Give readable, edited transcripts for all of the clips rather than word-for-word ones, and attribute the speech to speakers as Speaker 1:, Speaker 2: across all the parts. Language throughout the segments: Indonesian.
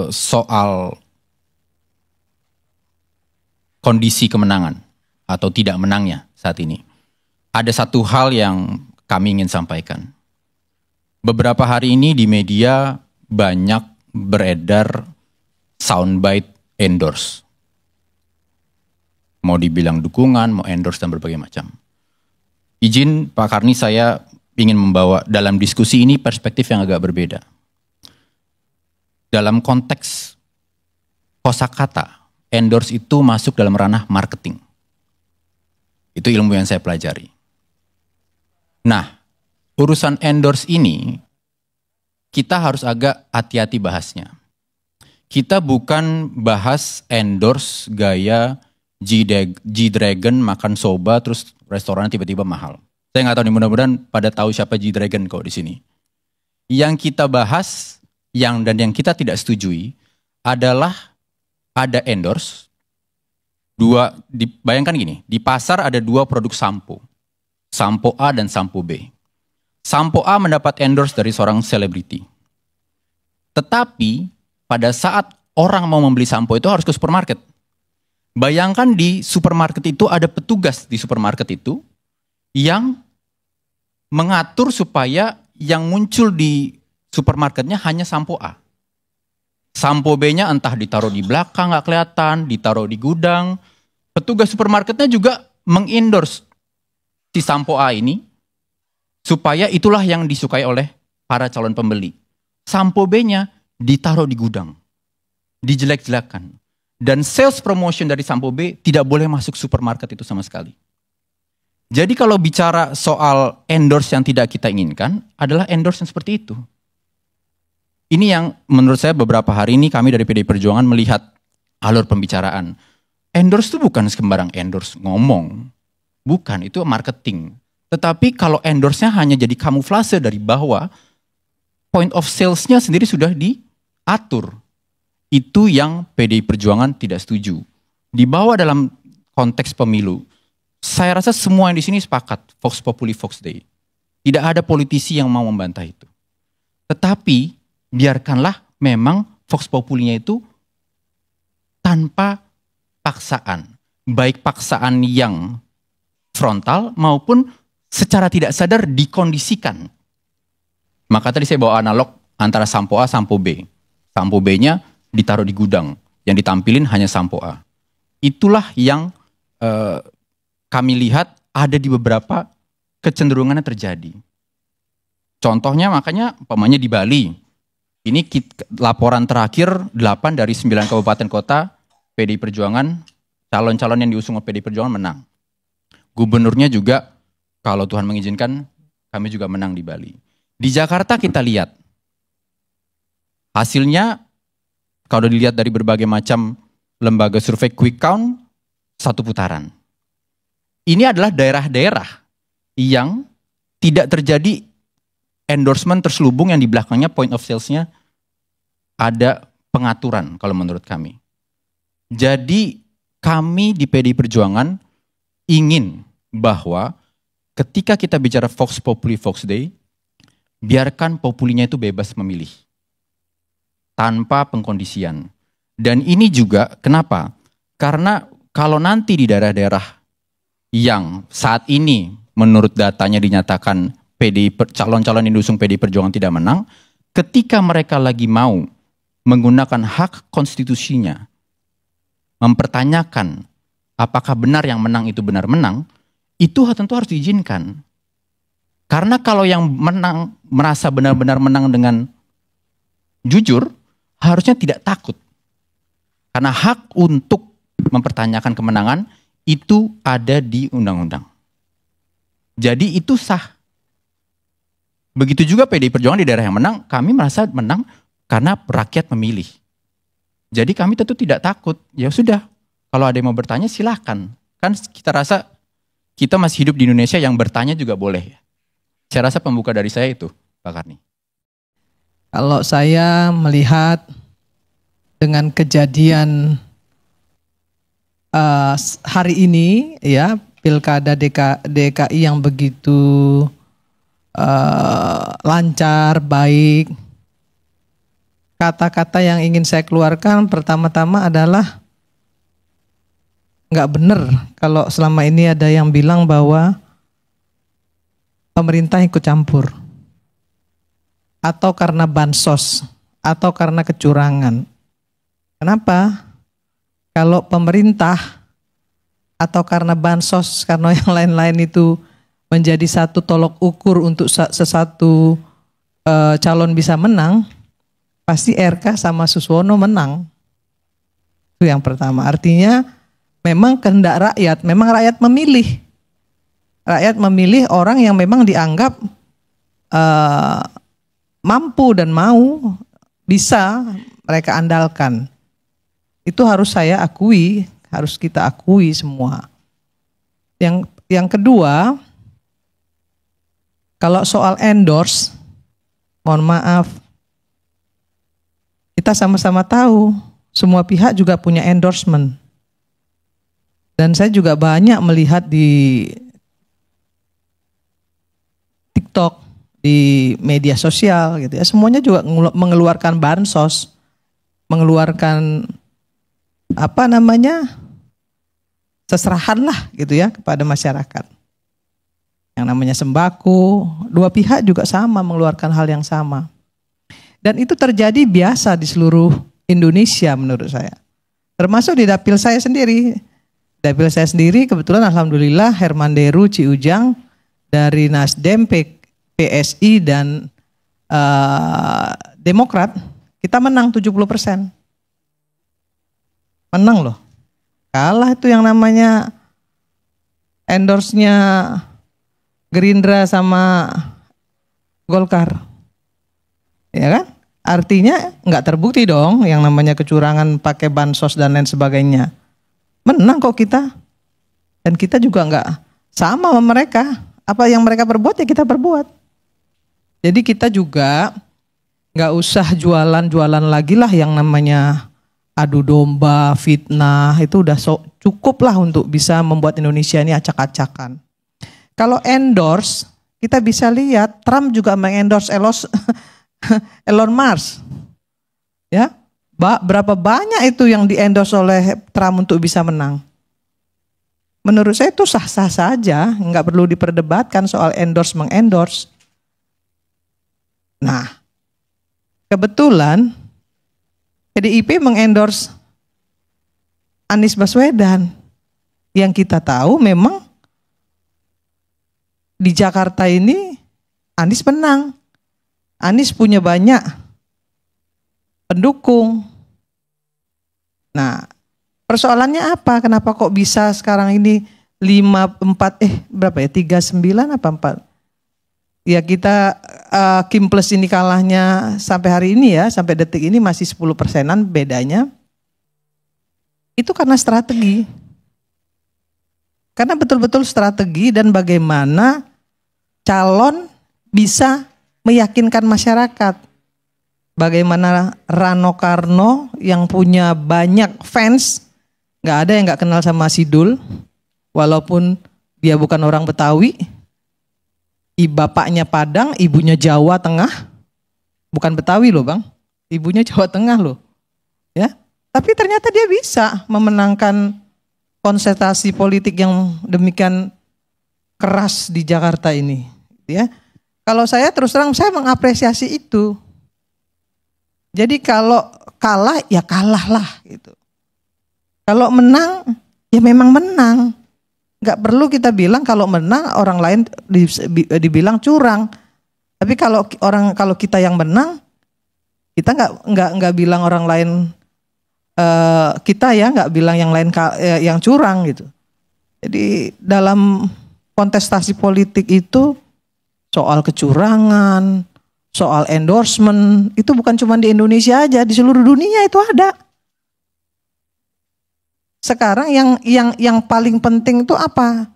Speaker 1: soal kondisi kemenangan atau tidak menangnya saat ini. Ada satu hal yang kami ingin sampaikan. Beberapa hari ini di media banyak beredar soundbite endorse. Mau dibilang dukungan, mau endorse dan berbagai macam. Izin Pak Karni, saya ingin membawa dalam diskusi ini perspektif yang agak berbeda. Dalam konteks kosakata, endorse itu masuk dalam ranah marketing. Itu ilmu yang saya pelajari. Nah, urusan endorse ini kita harus agak hati-hati bahasnya. Kita bukan bahas endorse gaya G-Dragon makan soba terus restorannya tiba-tiba mahal. Saya nggak tahu nih, mudah-mudahan pada tahu siapa G-Dragon kok di sini. Yang kita bahas yang kita tidak setujui adalah ada endorse bayangkan gini, di pasar ada dua produk sampo. Sampo A dan sampo B. Sampo A mendapat endorse dari seorang selebriti. Tetapi pada saat orang mau membeli sampo itu harus ke supermarket. Bayangkan di supermarket itu ada petugas di supermarket itu yang mengatur supaya yang muncul di supermarketnya hanya sampo A. Sampo B-nya entah ditaruh di belakang nggak kelihatan, ditaruh di gudang. Petugas supermarketnya juga mengendorse si sampo A ini supaya itulah yang disukai oleh para calon pembeli. Sampo B-nya ditaruh di gudang, dijelek-jelekan. Dan sales promotion dari sampo B tidak boleh masuk supermarket itu sama sekali. Jadi kalau bicara soal endorse yang tidak kita inginkan, adalah endorse yang seperti itu. Ini yang menurut saya beberapa hari ini kami dari PDI Perjuangan melihat alur pembicaraan. Endorse itu bukan sembarang endorse ngomong. Bukan, itu marketing. Tetapi kalau endorse-nya hanya jadi kamuflase dari bawah, point of sales-nya sendiri sudah diatur. Itu yang PDI Perjuangan tidak setuju. Dibawa dalam konteks pemilu. Saya rasa semua yang di sini sepakat, Vox Populi, Vox Dei. Tidak ada politisi yang mau membantah itu. Tetapi biarkanlah memang Vox Populinya itu tanpa paksaan. Baik paksaan yang frontal maupun secara tidak sadar dikondisikan. Maka tadi saya bawa analog antara sampo A, sampo B. Sampo B-nya ditaruh di gudang, yang ditampilin hanya sampo A. Itulah yang kami lihat ada di beberapa kecenderungannya terjadi. Contohnya makanya umpamanya di Bali. Ini laporan terakhir 8 dari 9 kabupaten kota PDI Perjuangan, calon-calon yang diusung oleh PDI Perjuangan menang. Gubernurnya juga kalau Tuhan mengizinkan kami juga menang di Bali. Di Jakarta kita lihat hasilnya kalau dilihat dari berbagai macam lembaga survei quick count, satu putaran. Ini adalah daerah-daerah yang tidak terjadi endorsement terselubung yang di belakangnya point of sales-nya ada pengaturan kalau menurut kami. Jadi kami di PDI Perjuangan ingin bahwa ketika kita bicara Vox Populi, Vox Dei, biarkan populinya itu bebas memilih. Tanpa pengkondisian. Dan ini juga kenapa? Karena kalau nanti di daerah-daerah yang saat ini menurut datanya dinyatakan calon-calon yang diusung PDI Perjuangan tidak menang, ketika mereka lagi mau menggunakan hak konstitusinya, mempertanyakan apakah benar yang menang itu benar menang, itu tentu harus diizinkan. Karena kalau yang menang merasa benar-benar menang dengan jujur, harusnya tidak takut. Karena hak untuk mempertanyakan kemenangan itu ada di undang-undang. Jadi itu sah. Begitu juga PDI Perjuangan di daerah yang menang, kami merasa menang karena rakyat memilih. Jadi kami tentu tidak takut. Ya sudah, kalau ada yang mau bertanya silahkan. Kan kita rasa kita masih hidup di Indonesia yang bertanya juga boleh. Saya rasa pembuka dari saya itu, Pak Karni.
Speaker 2: Kalau saya melihat dengan kejadian hari ini, ya pilkada DKI yang begitu lancar, baik, kata-kata yang ingin saya keluarkan pertama-tama adalah nggak benar kalau selama ini ada yang bilang bahwa pemerintah ikut campur atau karena bansos atau karena kecurangan. Kenapa? Kalau pemerintah atau karena bansos, karena yang lain-lain itu menjadi satu tolok ukur untuk sesuatu calon bisa menang, pasti RK sama Suswono menang. Itu yang pertama. Artinya memang kehendak rakyat, memang rakyat memilih. Rakyat memilih orang yang memang dianggap mampu dan mau, bisa mereka andalkan. Itu harus saya akui, harus kita akui semua. Yang kedua, kalau soal endorse, mohon maaf, kita sama-sama tahu semua pihak juga punya endorsement. Dan saya juga banyak melihat di TikTok, di media sosial gitu ya, semuanya juga mengeluarkan bansos, mengeluarkan seserahan lah gitu ya kepada masyarakat. Yang namanya sembako, dua pihak juga sama mengeluarkan hal yang sama. Dan itu terjadi biasa di seluruh Indonesia menurut saya. Termasuk di dapil saya sendiri. Dapil saya sendiri kebetulan alhamdulillah Herman Deru Ciujang dari Nasdem, PSI dan Demokrat, kita menang 70%. Menang loh. Kalah itu yang namanya endorse-nya Gerindra sama Golkar. Ya kan? Artinya nggak terbukti dong yang namanya kecurangan pakai bansos dan lain sebagainya. Menang kok kita. Dan kita juga nggak sama sama mereka. Apa yang mereka perbuat ya kita perbuat. Jadi kita juga nggak usah jualan-jualan lagi lah yang namanya adu domba, fitnah. Itu udah cukup lah untuk bisa membuat Indonesia ini acak-acakan. Kalau endorse, kita bisa lihat Trump juga mengendorse Elon Musk. Ya, berapa banyak itu yang diendorse oleh Trump untuk bisa menang. Menurut saya itu sah-sah saja, nggak perlu diperdebatkan soal endorse mengendorse. Nah, kebetulan PDIP mengendorse Anies Baswedan. Yang kita tahu memang di Jakarta ini Anies menang. Anies punya banyak pendukung. Nah, persoalannya apa? Kenapa kok bisa sekarang ini 39 apa 4? Ya kita Kim Plus ini kalahnya sampai hari ini ya, sampai detik ini masih 10%-an bedanya. Itu karena strategi. Karena betul-betul strategi dan bagaimana calon bisa meyakinkan masyarakat. Bagaimana Rano Karno yang punya banyak fans, nggak ada yang nggak kenal sama Sidul, walaupun dia bukan orang Betawi, bapaknya Padang, ibunya Jawa Tengah, bukan Betawi loh bang, ibunya Jawa Tengah loh, ya. Tapi ternyata dia bisa memenangkan konsentrasi politik yang demikian keras di Jakarta ini, ya. Kalau saya terus terang saya mengapresiasi itu. Jadi kalau kalah ya kalah lah gitu. Kalau menang ya memang menang. Gak perlu kita bilang kalau menang orang lain dibilang curang. Tapi kalau kita yang menang, kita nggak bilang orang lain kita ya nggak bilang yang lain yang curang gitu. Jadi dalam kontestasi politik itu soal kecurangan, soal endorsement itu bukan cuma di Indonesia aja, di seluruh dunia itu ada. Sekarang yang paling penting itu apa?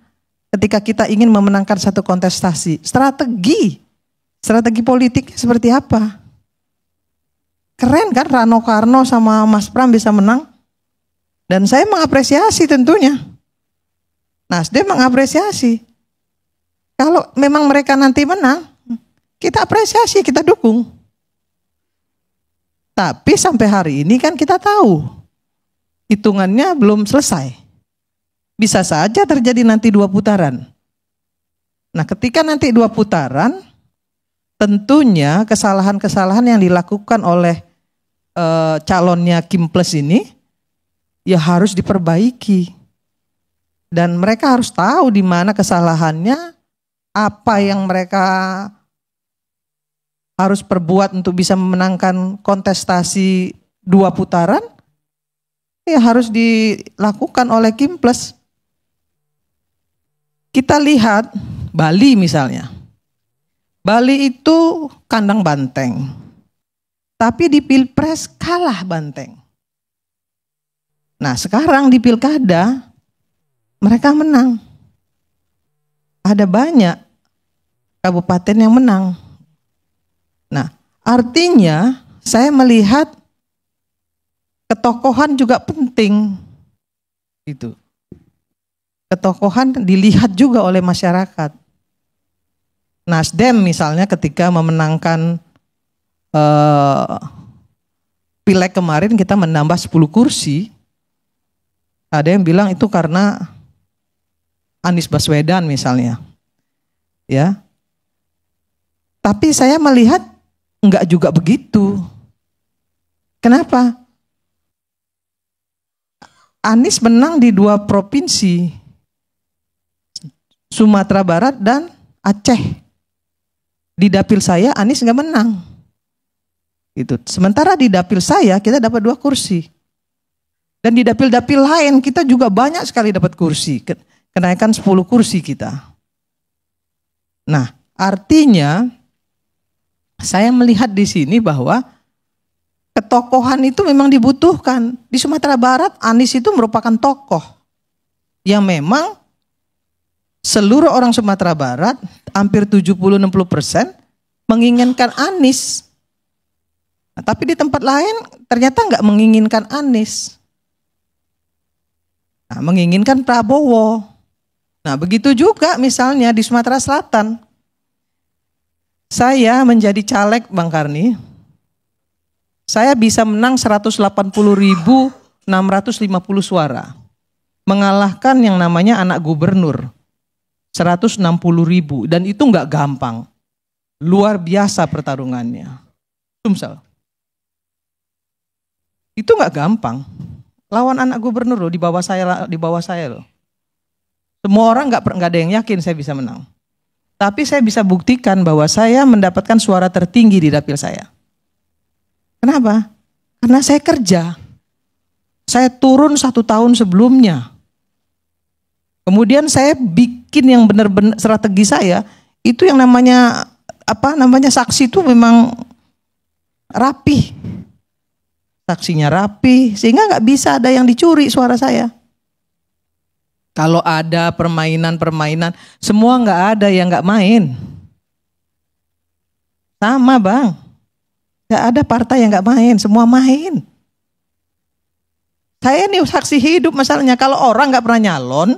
Speaker 2: Ketika kita ingin memenangkan satu kontestasi, strategi politiknya seperti apa? Keren kan Rano Karno sama Mas Pram bisa menang? Dan saya mengapresiasi tentunya. Nasdem mengapresiasi. Kalau memang mereka nanti menang, kita apresiasi, kita dukung. Tapi sampai hari ini kan kita tahu hitungannya belum selesai. Bisa saja terjadi nanti 2 putaran. Nah, ketika nanti 2 putaran, tentunya kesalahan-kesalahan yang dilakukan oleh calonnya Kim Plus ini ya harus diperbaiki. Dan mereka harus tahu di mana kesalahannya, apa yang mereka harus perbuat untuk bisa memenangkan kontestasi 2 putaran, ya harus dilakukan oleh Kim Plus. Kita lihat Bali misalnya. Bali itu kandang banteng. Tapi di Pilpres kalah banteng. Nah, sekarang di Pilkada mereka menang. Ada banyak kabupaten yang menang. Nah, artinya saya melihat ketokohan juga penting. Gitu. Ketokohan dilihat juga oleh masyarakat. Nasdem misalnya ketika memenangkan pileg kemarin kita menambah 10 kursi. Ada yang bilang itu karena Anies Baswedan misalnya. Ya. Tapi saya melihat enggak juga begitu. Kenapa? Anies menang di 2 provinsi, Sumatera Barat dan Aceh. Di dapil saya Anies nggak menang. Itu. Sementara di dapil saya kita dapat 2 kursi. Dan di dapil-dapil lain kita juga banyak sekali dapat kursi. Kenaikan 10 kursi kita. Nah, artinya saya melihat di sini bahwa ketokohan itu memang dibutuhkan. Di Sumatera Barat Anies itu merupakan tokoh yang memang seluruh orang Sumatera Barat hampir 70-60% menginginkan Anies. Nah, tapi di tempat lain ternyata nggak menginginkan Anies. Nah, menginginkan Prabowo. Nah, begitu juga misalnya di Sumatera Selatan. Saya menjadi caleg Bang Karni. Saya bisa menang 180.650 suara. Mengalahkan yang namanya anak gubernur. 160.000. Dan itu nggak gampang. Luar biasa pertarungannya. Sumsel. Itu nggak gampang. Lawan anak gubernur loh, di bawah saya loh. Semua orang nggak ada yang yakin saya bisa menang. Tapi saya bisa buktikan bahwa saya mendapatkan suara tertinggi di dapil saya. Kenapa? Karena saya kerja. Saya turun 1 tahun sebelumnya. Kemudian saya bikin yang benar-benar strategi saya, itu yang namanya saksi itu memang rapi. Saksinya rapi, sehingga nggak bisa ada yang dicuri suara saya. Kalau ada permainan-permainan, semua nggak ada yang nggak main. Sama Bang, nggak ada partai yang nggak main, semua main. Saya ini saksi hidup masalahnya. Kalau orang nggak pernah nyalon,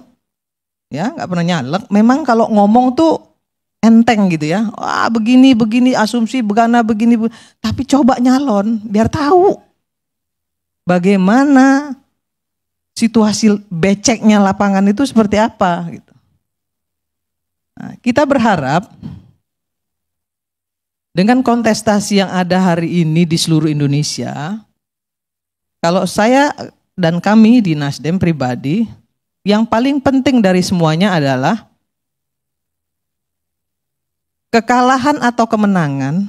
Speaker 2: ya nggak pernah nyalek, memang kalau ngomong tuh enteng gitu ya. Wah begini, asumsi begini. Tapi coba nyalon, biar tahu bagaimana situasi beceknya lapangan itu seperti apa gitu. Nah, kita berharap dengan kontestasi yang ada hari ini di seluruh Indonesia, kalau saya dan kami di Nasdem pribadi, yang paling penting dari semuanya adalah kekalahan atau kemenangan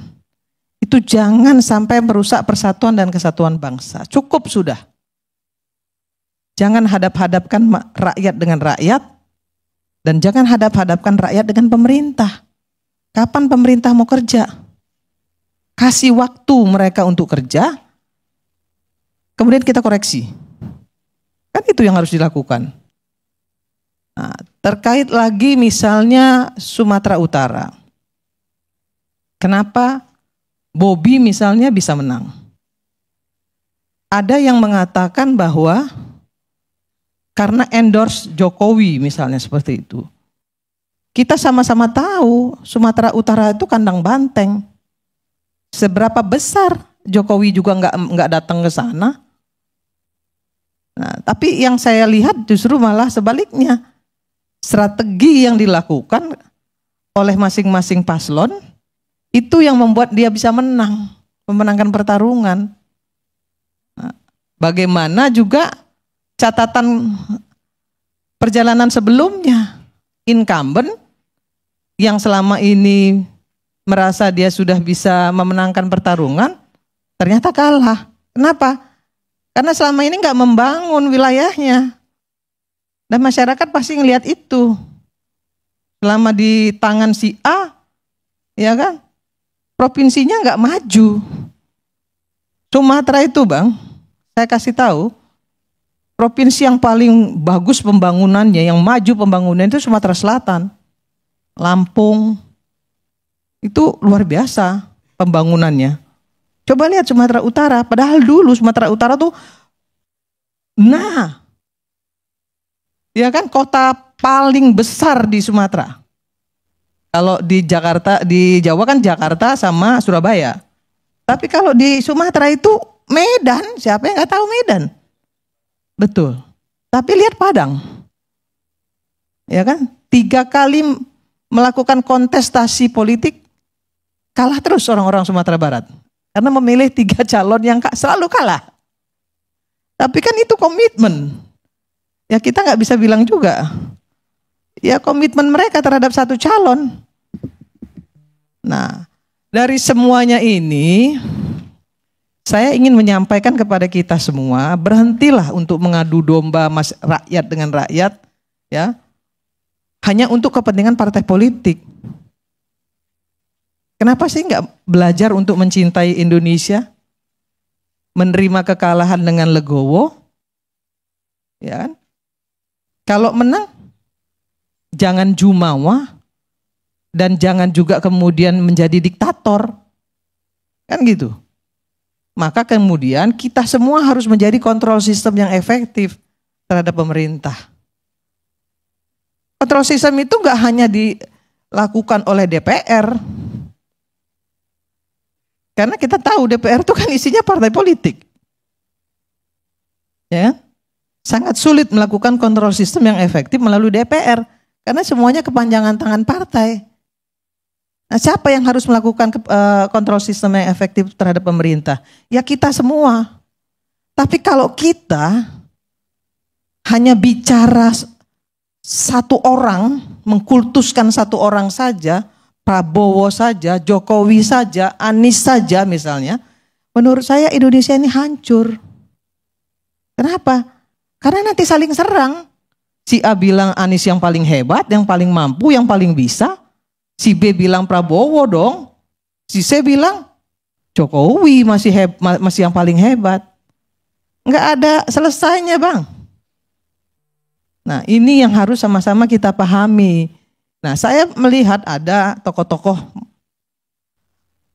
Speaker 2: itu jangan sampai merusak persatuan dan kesatuan bangsa. Cukup sudah. Jangan hadap-hadapkan rakyat dengan rakyat dan jangan hadap-hadapkan rakyat dengan pemerintah. Kapan pemerintah mau kerja? Kasih waktu mereka untuk kerja, kemudian kita koreksi. Kan itu yang harus dilakukan. Nah, terkait lagi misalnya Sumatera Utara. Kenapa Bobi misalnya bisa menang? Ada yang mengatakan bahwa karena endorse Jokowi misalnya seperti itu. Kita sama-sama tahu Sumatera Utara itu kandang banteng. Seberapa besar Jokowi juga nggak datang ke sana. Nah, tapi yang saya lihat justru malah sebaliknya. Strategi yang dilakukan oleh masing-masing paslon itu yang membuat dia bisa memenangkan pertarungan. Nah, bagaimana juga catatan perjalanan sebelumnya, incumbent yang selama ini merasa dia sudah bisa memenangkan pertarungan, ternyata kalah. Kenapa? Karena selama ini nggak membangun wilayahnya. Dan masyarakat pasti ngelihat itu. Selama di tangan si A, ya kan, provinsinya nggak maju. Sumatera itu Bang, saya kasih tahu, provinsi yang paling bagus pembangunannya, yang maju pembangunannya itu Sumatera Selatan. Lampung, itu luar biasa pembangunannya. Coba lihat Sumatera Utara, padahal dulu Sumatera Utara tuh, ya kan, kota paling besar di Sumatera. Kalau di Jakarta, di Jawa kan Jakarta sama Surabaya. Tapi kalau di Sumatera itu Medan, siapa yang nggak tahu Medan? Betul. Tapi lihat Padang, ya kan, 3 kali melakukan kontestasi politik, kalah terus orang-orang Sumatera Barat. Karena memilih 3 calon yang selalu kalah. Tapi kan itu komitmen. Ya kita nggak bisa bilang juga. Ya komitmen mereka terhadap satu calon. Nah, dari semuanya ini, saya ingin menyampaikan kepada kita semua, berhentilah untuk mengadu domba rakyat dengan rakyat, ya, hanya untuk kepentingan partai politik. Kenapa sih nggak belajar untuk mencintai Indonesia, menerima kekalahan dengan legowo, ya kan? Kalau menang, jangan jumawa dan jangan juga kemudian menjadi diktator, kan gitu. Maka kemudian kita semua harus menjadi kontrol sistem yang efektif terhadap pemerintah. Kontrol sistem itu nggak hanya dilakukan oleh DPR. Karena kita tahu DPR itu kan isinya partai politik. Ya, sangat sulit melakukan kontrol sistem yang efektif melalui DPR. Karena semuanya kepanjangan tangan partai. Nah, siapa yang harus melakukan kontrol sistem yang efektif terhadap pemerintah? Ya kita semua. Tapi kalau kita hanya bicara satu orang, mengkultuskan satu orang saja, Prabowo saja, Jokowi saja, Anies saja misalnya, menurut saya Indonesia ini hancur. Kenapa? Karena nanti saling serang. Si A bilang Anies yang paling hebat, yang paling mampu, yang paling bisa. Si B bilang Prabowo dong. Si C bilang Jokowi masih yang paling hebat. Enggak ada selesainya Bang. Nah ini yang harus sama-sama kita pahami. Nah, saya melihat ada tokoh-tokoh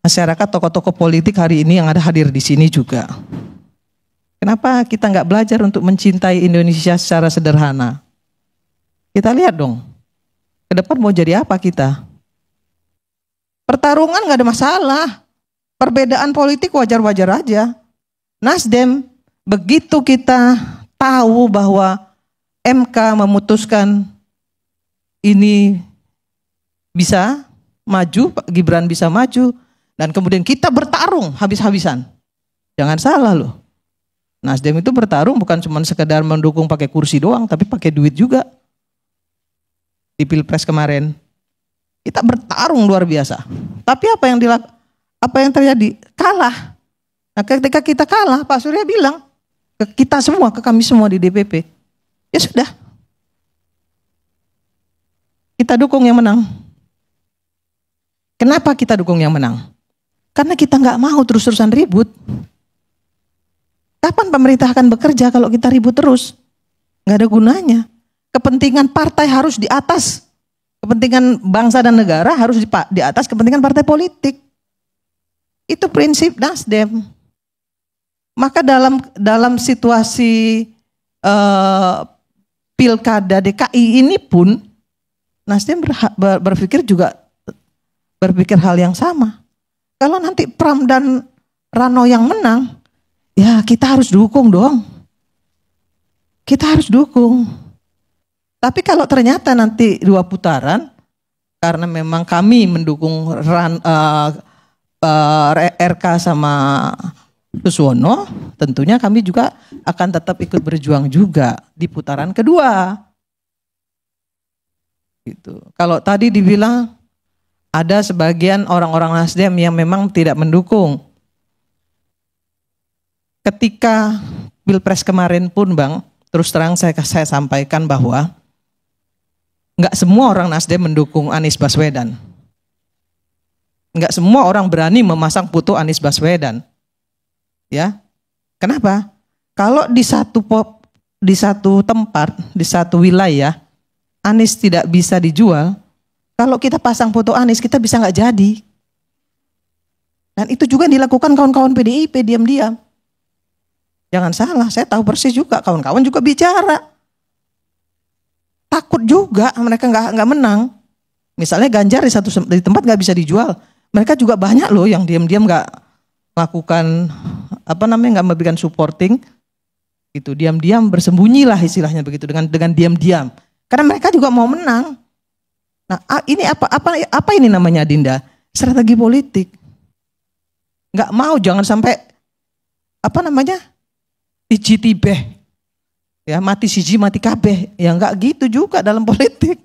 Speaker 2: masyarakat, tokoh-tokoh politik hari ini yang ada hadir di sini juga. Kenapa kita nggak belajar untuk mencintai Indonesia secara sederhana? Kita lihat dong, ke depan mau jadi apa kita? Pertarungan nggak ada masalah, perbedaan politik wajar-wajar aja. Nasdem, begitu kita tahu bahwa MK memutuskan ini bisa maju, Pak Gibran bisa maju, dan kemudian kita bertarung habis-habisan. Jangan salah loh. Nasdem itu bertarung bukan cuma sekedar mendukung pakai kursi doang, tapi pakai duit juga. Di Pilpres kemarin, kita bertarung luar biasa. Tapi apa yang terjadi? Kalah. Nah, ketika kita kalah, Pak Surya bilang ke kita semua, ke kami semua di DPP, ya sudah, kita dukung yang menang. Kenapa kita dukung yang menang? Karena kita nggak mau terus-terusan ribut. Kapan pemerintah akan bekerja kalau kita ribut terus? Nggak ada gunanya. Kepentingan partai harus di atas. Kepentingan bangsa dan negara harus di atas kepentingan partai politik. Itu prinsip Nasdem. Maka dalam situasi pilkada DKI ini pun Nasdem berpikir hal yang sama. Kalau nanti Pram dan Rano yang menang, ya kita harus dukung dong. Kita harus dukung. Tapi kalau ternyata nanti 2 putaran, karena memang kami mendukung RK sama Suswono, tentunya kami juga akan tetap ikut berjuang juga di putaran kedua. Gitu. Kalau tadi dibilang ada sebagian orang-orang Nasdem yang memang tidak mendukung. Ketika Pilpres kemarin pun Bang, terus terang saya sampaikan bahwa nggak semua orang Nasdem mendukung Anies Baswedan. Nggak semua orang berani memasang foto Anies Baswedan. Ya, kenapa? Kalau di satu tempat, di satu wilayah, Anies tidak bisa dijual. Kalau kita pasang foto Anies, kita bisa nggak jadi. Dan itu juga dilakukan kawan-kawan PDIP diam-diam. Jangan salah, saya tahu persis juga. Kawan-kawan juga bicara. Takut juga mereka nggak menang. Misalnya Ganjar di tempat nggak bisa dijual. Mereka juga banyak loh yang diam-diam nggak melakukan nggak memberikan supporting. Itu diam-diam bersembunyilah istilahnya begitu dengan diam-diam. Karena mereka juga mau menang. Nah, ini apa ini namanya Dinda? Strategi politik. Nggak mau, jangan sampai iji tibeh. Ya, mati siji mati kabeh. Ya nggak gitu juga dalam politik.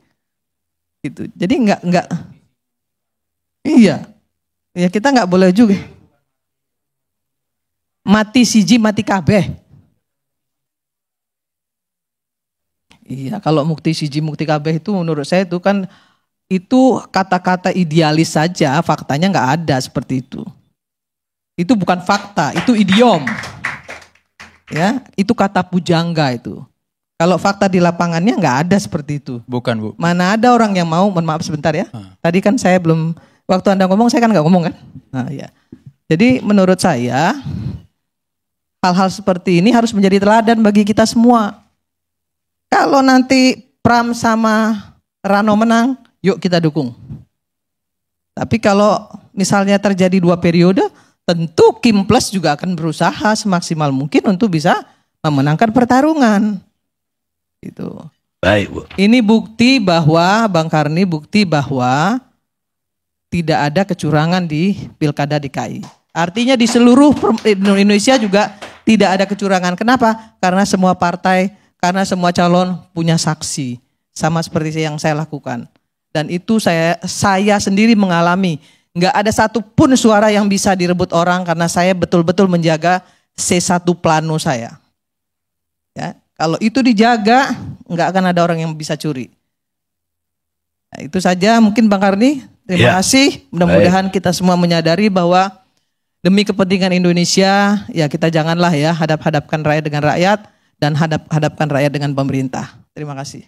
Speaker 2: Gitu. Jadi nggak iya. Ya kita nggak boleh juga. Mati siji mati kabeh. Iya, kalau mukti siji mukti kabeh itu menurut saya itu kan itu kata-kata idealis saja, faktanya nggak ada seperti itu. Itu bukan fakta, itu idiom. Ya, itu kata pujangga itu. Kalau fakta di lapangannya nggak ada seperti itu.
Speaker 1: Bukan, Bu.
Speaker 2: Mana ada orang yang mau, mohon maaf sebentar ya. Tadi kan saya belum, waktu Anda ngomong saya kan nggak ngomong kan. Nah ya. Jadi menurut saya hal-hal seperti ini harus menjadi teladan bagi kita semua. Kalau nanti Pram sama Rano menang, yuk kita dukung. Tapi kalau misalnya terjadi 2 periode, tentu Kim Plus juga akan berusaha semaksimal mungkin untuk bisa memenangkan pertarungan. Itu.
Speaker 3: Baik, Bu.
Speaker 2: Ini bukti bahwa Bang Karni bukti bahwa tidak ada kecurangan di Pilkada DKI. Artinya di seluruh Indonesia juga tidak ada kecurangan. Kenapa? Karena semua partai, karena semua calon punya saksi. Sama seperti yang saya lakukan. Dan itu saya sendiri mengalami. Nggak ada satupun suara yang bisa direbut orang karena saya betul-betul menjaga C1 plano saya. Ya, kalau itu dijaga, nggak akan ada orang yang bisa curi. Nah, itu saja mungkin Bang Karni. Terima kasih. Mudah-mudahan kita semua menyadari bahwa demi kepentingan Indonesia, ya kita janganlah ya hadap-hadapkan rakyat dengan rakyat dan hadap-hadapkan rakyat dengan pemerintah. Terima kasih.